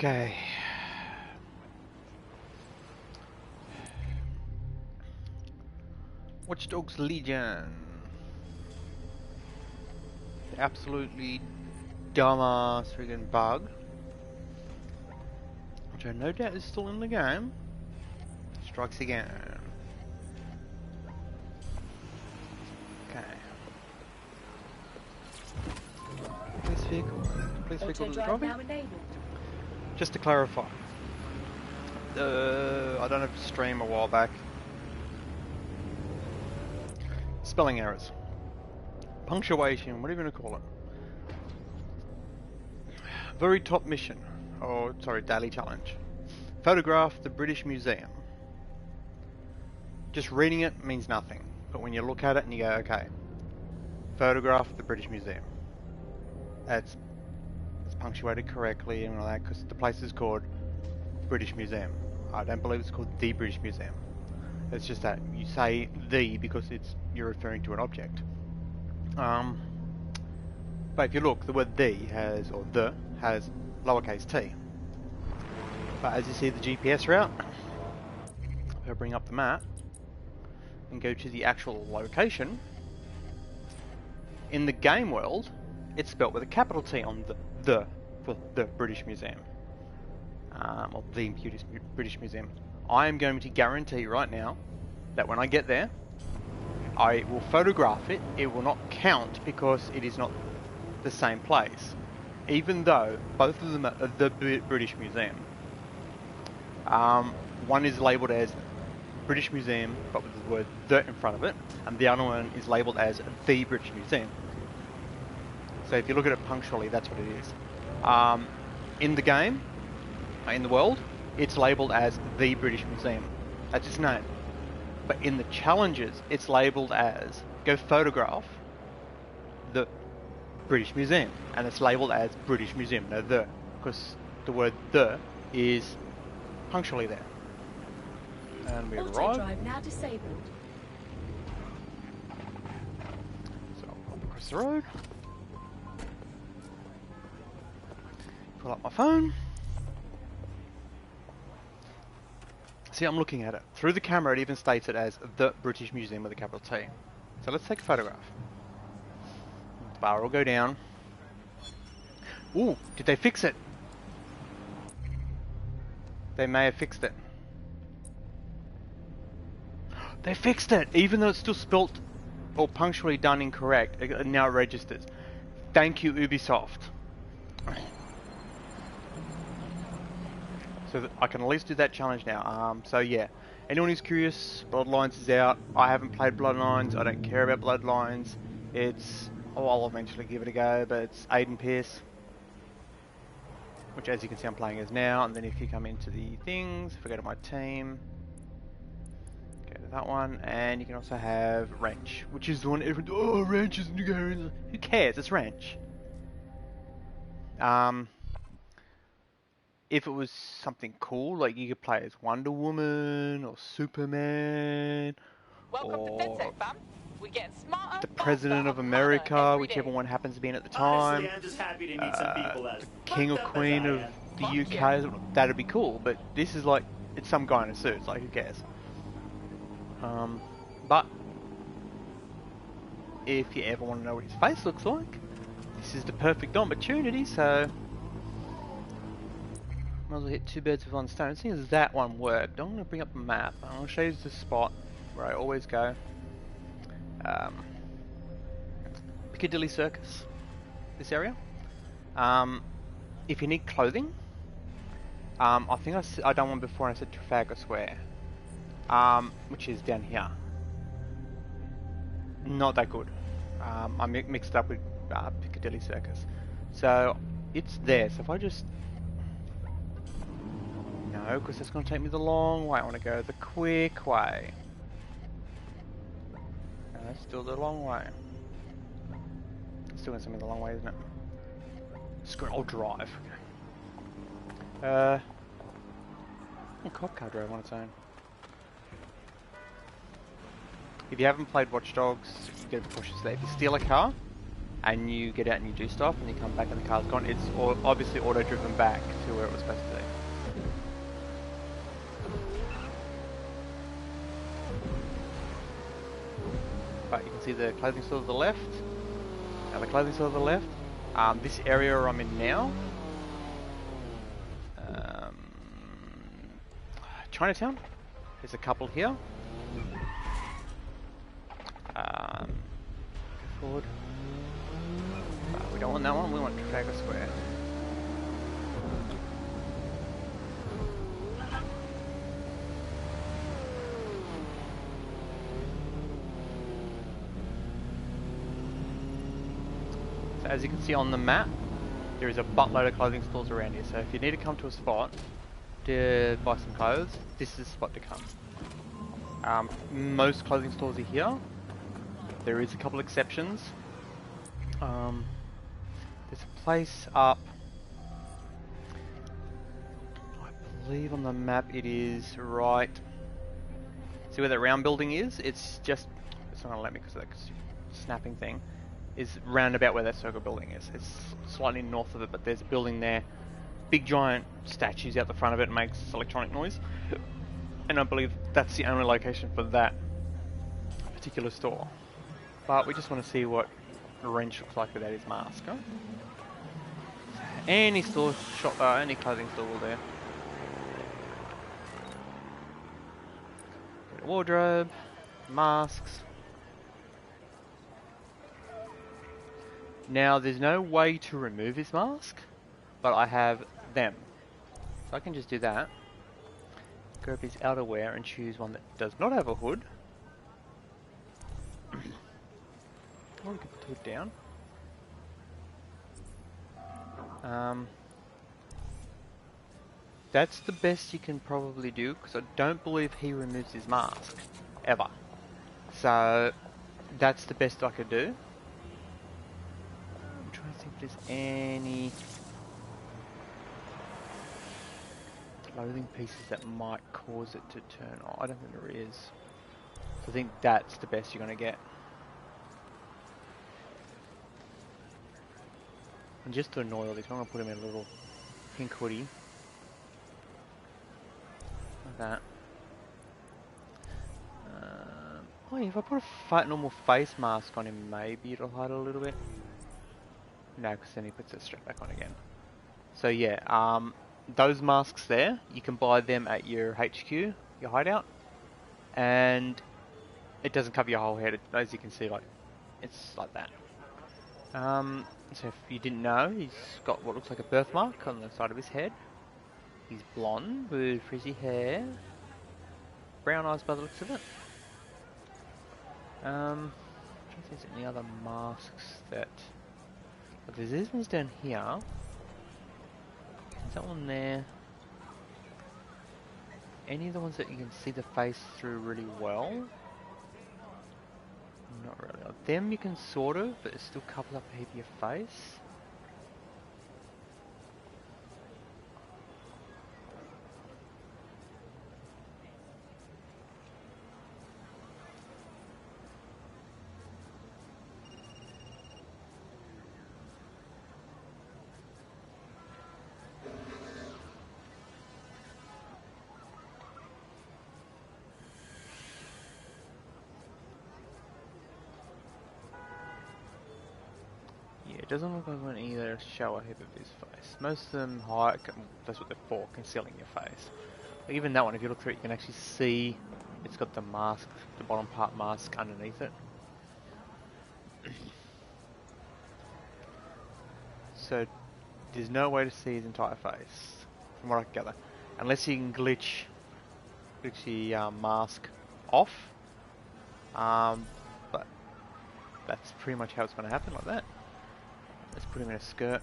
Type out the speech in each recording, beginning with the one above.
Okay. Watchdogs Legion. The absolutely dumbass friggin' bug, which I no doubt is still in the game, strikes again. Okay. Police vehicle. Police vehicle to the driving. Just to clarify, I don't have to stream a while back. Spelling errors, punctuation, whatever you want to call it. Very top mission, or sorry, daily challenge. Photograph the British Museum. Just reading it means nothing, but when you look at it and you go, okay, photograph the British Museum. It's punctuated correctly and all that, because the place is called British Museum. I don't believe it's called the British Museum. It's just that you say the because you're referring to an object. But if you look, the word the has lowercase t. But as you see the GPS route, I'll bring up the map and go to the actual location. In the game world, it's spelt with a capital T on the for the British Museum. Or the British Museum. I am going to guarantee right now that when I get there, I will photograph it. It will not count because it is not the same place, even though both of them are the British Museum. One is labelled as British Museum, but with the word "the" in front of it, and the other one is labelled as the British Museum. So if you look at it punctually, that's what it is. In the game, in the world, it's labelled as the British Museum. That's its name. But in the challenges, it's labelled as go photograph the British Museum, and it's labelled as British Museum, no the, because the word the is punctually there. And we arrive. Drive now disabled. So I'll pop across the road. Pull up my phone. See, I'm looking at it. Through the camera, it even states it as the British Museum with a capital T. So let's take a photograph. The bar will go down. Ooh, did they fix it? They may have fixed it. They fixed it! Even though it's still spelt or punctually done incorrect, it now registers. Thank you, Ubisoft. So that I can at least do that challenge now. So yeah, anyone who's curious, Bloodlines is out. I haven't played Bloodlines. I don't care about Bloodlines. I'll eventually give it a go, but it's Aidon Pierce, which as you can see I'm playing as now. And then if you come into the things, if I go to my team, go to that one, and you can also have Wrench, which is the one everyone, oh, Wrench is new game. Who cares? It's Wrench. If it was something cool, like you could play as Wonder Woman or Superman, or We get smarter, the President of America, whichever one happens to be in at the time, Honestly, I'm just happy to meet some people the King or Queen of the UK, that'd be cool, but this is like, it's some guy in a suit, it's like, who cares? But if you ever want to know what his face looks like, this is the perfect opportunity, so might as well hit two birds with one stone. Seeing as that one worked, I'm going to bring up the map. I'm going to show you the spot where I always go. Piccadilly Circus, this area. If you need clothing, I think I done one before and I said Trafalgar Square, which is down here. Not that good. I mixed it up with Piccadilly Circus. So it's there. So if I just... No, because it's going to take me the long way. I want to go the quick way. No, that's still the long way. It's still going to take me the long way, isn't it? Screw it, I'll drive. A cop car drive on its own. If you haven't played Watchdogs, you get the cautious there. If you steal a car, and you get out and you do stuff, and you come back and the car's gone, it's obviously auto-driven back to where it was supposed to be. But you can see the clothing store to the left. Now the clothing store to the left. This area I'm in now. Chinatown. There's a couple here. Go forward. We don't want that one, we want Trafalgar Square. So as you can see on the map, there is a buttload of clothing stores around here. So if you need to come to a spot to buy some clothes, this is the spot to come. Most clothing stores are here. There is a couple exceptions. There's a place up, I believe on the map it is right, see where that round building is? It's not going to let me because of that snapping thing. Is round about where that circle building is. It's slightly north of it, but there's a building there. Big giant statues out the front of it, makes electronic noise. And I believe that's the only location for that particular store. But we just want to see what Wrench looks like without his mask. Huh? Any store shop, any clothing store will do. Wardrobe, masks. Now there's no way to remove his mask, but I have them. So I can just do that. Grab his outerwear and choose one that does not have a hood. Oh, we can put the hood down. That's the best you can probably do, because I don't believe he removes his mask, ever. So, that's the best I could do. I'm trying to think if there's any clothing pieces that might cause it to turn on. I don't think there is. So I think that's the best you're going to get. And just to annoy all this, I'm going to put him in a little pink hoodie. Like that. Oh yeah, if I put a normal face mask on him, maybe it'll hide a little bit. No, because then he puts it straight back on again. So yeah, those masks there, you can buy them at your HQ, your hideout. And it doesn't cover your whole head, as you can see, like, it's like that. So if you didn't know, he's got what looks like a birthmark on the side of his head. He's blonde with frizzy hair, brown eyes by the looks of it. I'm trying to see if there's any other masks that... But there's these ones down here. Is that one there? Any of the ones that you can see the face through really well? Not really. Them you can sort of, but it still covers up a heap of your face. It doesn't look like one either show a heap of his face. Most of them hide, that's what they're for, concealing your face. But even that one, if you look through it, you can actually see it's got the mask, the bottom part mask underneath it. So there's no way to see his entire face, from what I can gather. Unless you can glitch the mask off. But that's pretty much how it's going to happen, like that. Let's put him in a skirt.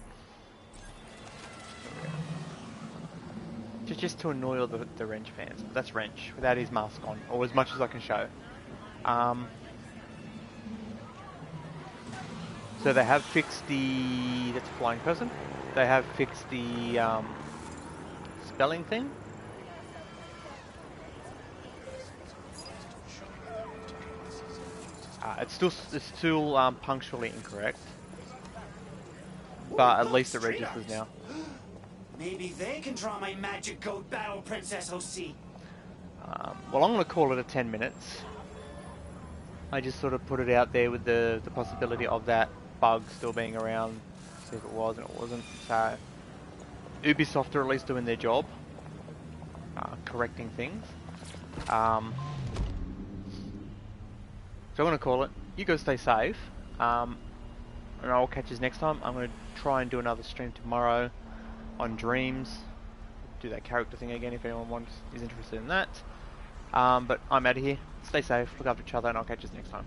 Just to annoy all the Wrench fans. But that's Wrench, without his mask on, or as much as I can show. So they have fixed the... That's a flying person. They have fixed the spelling thing. It's still punctually incorrect. but at least it registers now. Maybe they can draw my magic goat battle princess OC. Well, I'm going to call it a 10 minutes. I just sort of put it out there with the possibility of that bug still being around, see if it was and it wasn't. So Ubisoft are at least doing their job, correcting things. So I'm going to call it. You guys stay safe, and I'll catch you next time. I'm going to try and do another stream tomorrow on Dreams. Do that character thing again if anyone is interested in that. But I'm out of here. Stay safe, look after each other, and I'll catch you next time.